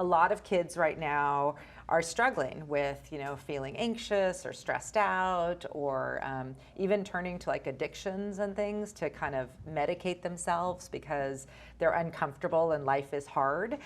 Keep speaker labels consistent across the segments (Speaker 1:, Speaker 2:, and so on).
Speaker 1: a lot of kids right now are struggling with, feeling anxious or stressed out, or even turning to like addictions and things to kind of medicate themselves because they're uncomfortable and life is hard.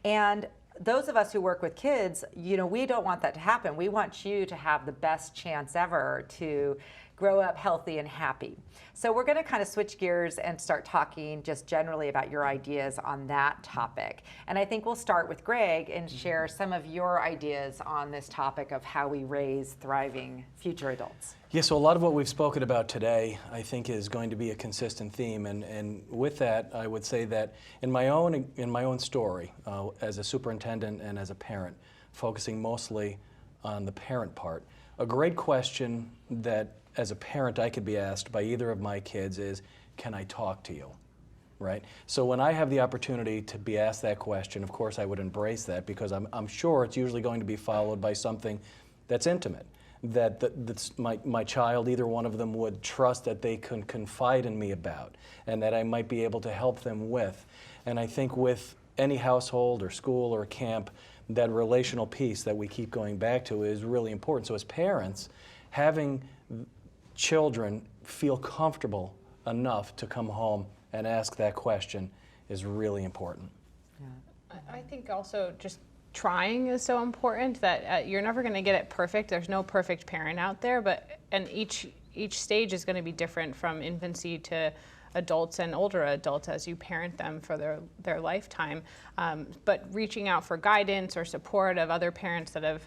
Speaker 1: And those of us who work with kids, we don't want that to happen. We want you to have the best chance ever to grow up healthy and happy. So we're going to kind of switch gears and start talking just generally about your ideas on that topic. And I think we'll start with Greg and share some of your ideas on this topic of how we raise thriving future adults.
Speaker 2: Yeah, so a lot of what we've spoken about today, I think, is going to be a consistent theme. And with that, I would say that in my own story, as a superintendent and as a parent, focusing mostly on the parent part, a great question that as a parent I could be asked by either of my kids is, can I talk to you? Right? So when I have the opportunity to be asked that question, of course I would embrace that, because I'm sure it's usually going to be followed by something that's intimate, that's my child, either one of them, would trust that they can confide in me about, and that I might be able to help them with. And I think with any household or school or camp, that relational piece that we keep going back to is really important. So as parents, having children feel comfortable enough to come home and ask that question is really important.
Speaker 3: Yeah. I think also just trying is so important, that you're never going to get it perfect. There's no perfect parent out there, and each stage is going to be different, from infancy to adults and older adults as you parent them for their lifetime. But reaching out for guidance or support of other parents that have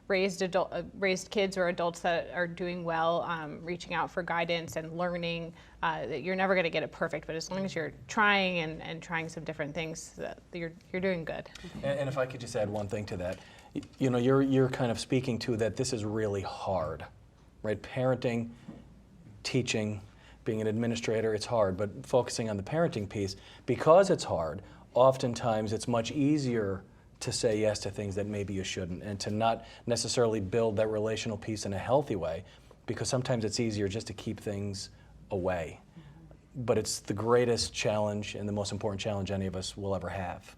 Speaker 3: raised kids or adults that are doing well, reaching out for guidance and learning. That you're never going to get it perfect, but as long as you're trying and trying some different things, that you're doing good.
Speaker 2: And if I could just add one thing to that, you're kind of speaking to that this is really hard, right? Parenting, teaching, being an administrator, it's hard, but focusing on the parenting piece, because it's hard, oftentimes it's much easier to say yes to things that maybe you shouldn't, and to not necessarily build that relational piece in a healthy way, because sometimes it's easier just to keep things away. But it's the greatest challenge and the most important challenge any of us will ever have.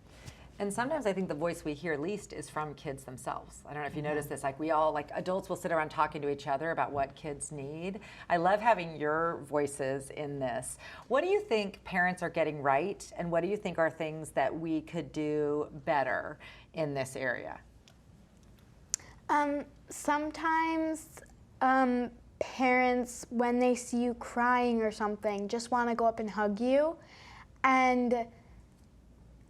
Speaker 1: And sometimes I think the voice we hear least is from kids themselves. I don't know if you notice this, like we all, like adults will sit around talking to each other about what kids need. I love having your voices in this. What do you think parents are getting right, and what do you think are things that we could do better in this area?
Speaker 4: Sometimes parents, when they see you crying or something, just want to go up and hug you, and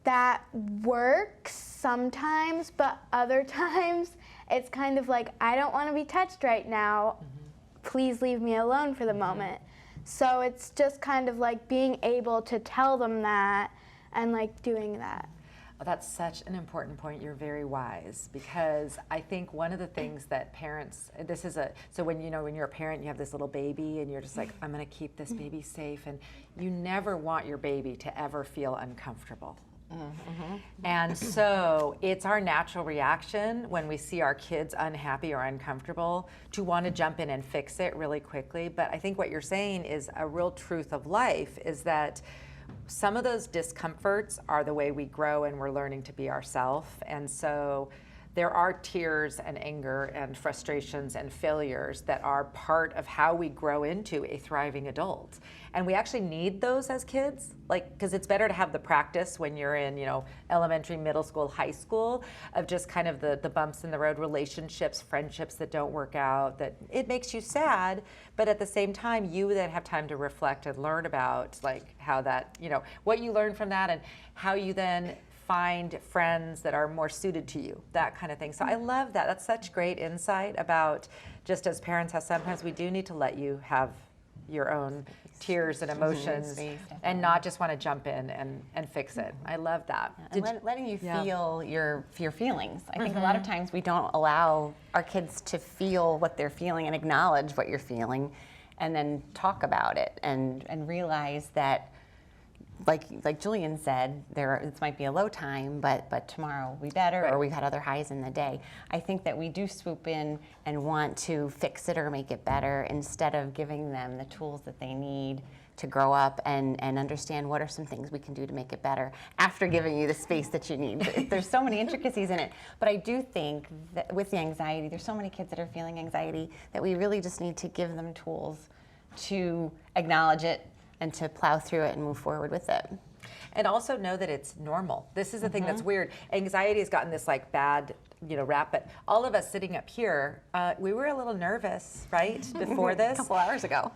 Speaker 4: that works sometimes, but other times it's kind of like, I don't want to be touched right now. Please leave me alone for the moment. So it's just kind of like being able to tell them that and like doing that.
Speaker 1: Oh, that's such an important point. You're very wise, because I think one of the things that parents, so when you're a parent, you have this little baby and you're just like, I'm going to keep this baby safe, and you never want your baby to ever feel uncomfortable. And so it's our natural reaction when we see our kids unhappy or uncomfortable to want to jump in and fix it really quickly. But I think what you're saying is a real truth of life, is that some of those discomforts are the way we grow and we're learning to be ourselves. And so there are tears and anger and frustrations and failures that are part of how we grow into a thriving adult. And we actually need those as kids, because it's better to have the practice when you're in, elementary, middle school, high school, of just kind of the bumps in the road, relationships, friendships that don't work out, that it makes you sad, but at the same time, you then have time to reflect and learn about how that, what you learn from that, and how you then find friends that are more suited to you, that kind of thing. So I love that. That's such great insight about, just as parents, how sometimes we do need to let you have your own tears and emotions and not just want to jump in and fix it. I love that.
Speaker 5: And letting you feel your feelings. I think a lot of times we don't allow our kids to feel what they're feeling and acknowledge what you're feeling, and then talk about it and realize that, like Julian said, this might be a low time, but tomorrow will be better, or we've had other highs in the day. I think that we do swoop in and want to fix it or make it better, instead of giving them the tools that they need to grow up and understand what are some things we can do to make it better after giving you the space that you need. There's so many intricacies in it, but I do think that with the anxiety, there's so many kids that are feeling anxiety that we really just need to give them tools to acknowledge it and to plow through it and move forward with it.
Speaker 1: And also know that it's normal. This is the thing that's weird. Anxiety has gotten this like bad, rap, but all of us sitting up here, we were a little nervous, right, before this.
Speaker 5: A couple hours ago.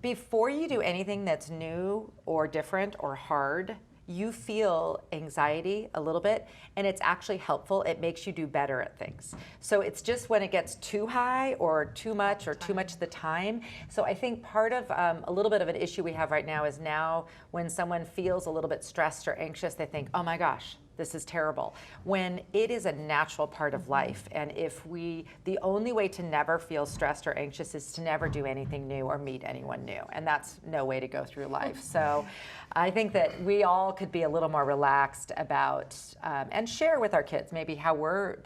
Speaker 1: Before you do anything that's new or different or hard, you feel anxiety a little bit, and it's actually helpful. It makes you do better at things. So it's just when it gets too high or too much or too much of the time. So I think part of a little bit of an issue we have right now is now when someone feels a little bit stressed or anxious, they think, oh my gosh, this is terrible, when it is a natural part of life. And the only way to never feel stressed or anxious is to never do anything new or meet anyone new. And that's no way to go through life. So I think that we all could be a little more relaxed about, and share with our kids maybe how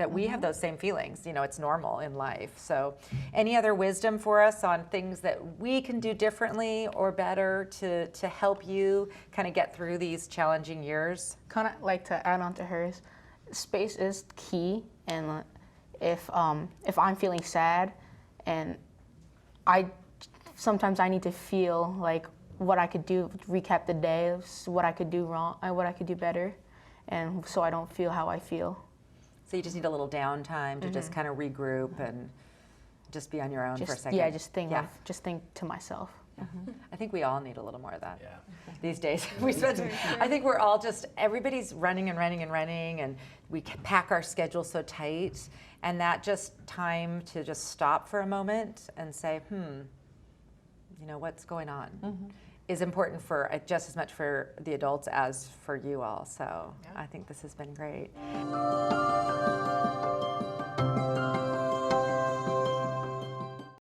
Speaker 1: we have those same feelings. It's normal in life. So any other wisdom for us on things that we can do differently or better to help you kind of get through these challenging years?
Speaker 6: Kind of like to add on to hers, space is key, and if I'm feeling sad, and sometimes I need to feel like what I could do, recap the day, what I could do wrong, and what I could do better, and so I don't feel how I feel.
Speaker 1: So you just need a little downtime to just kind of regroup and just be on your own for a second.
Speaker 6: Yeah, just think to myself.
Speaker 1: I think we all need a little more of that
Speaker 2: Yeah.
Speaker 1: these days. I think we're all everybody's running and running and running, and we pack our schedule so tight, and that just time to just stop for a moment and say, what's going on, is important for just as much for the adults as for you all. So I think this has been great.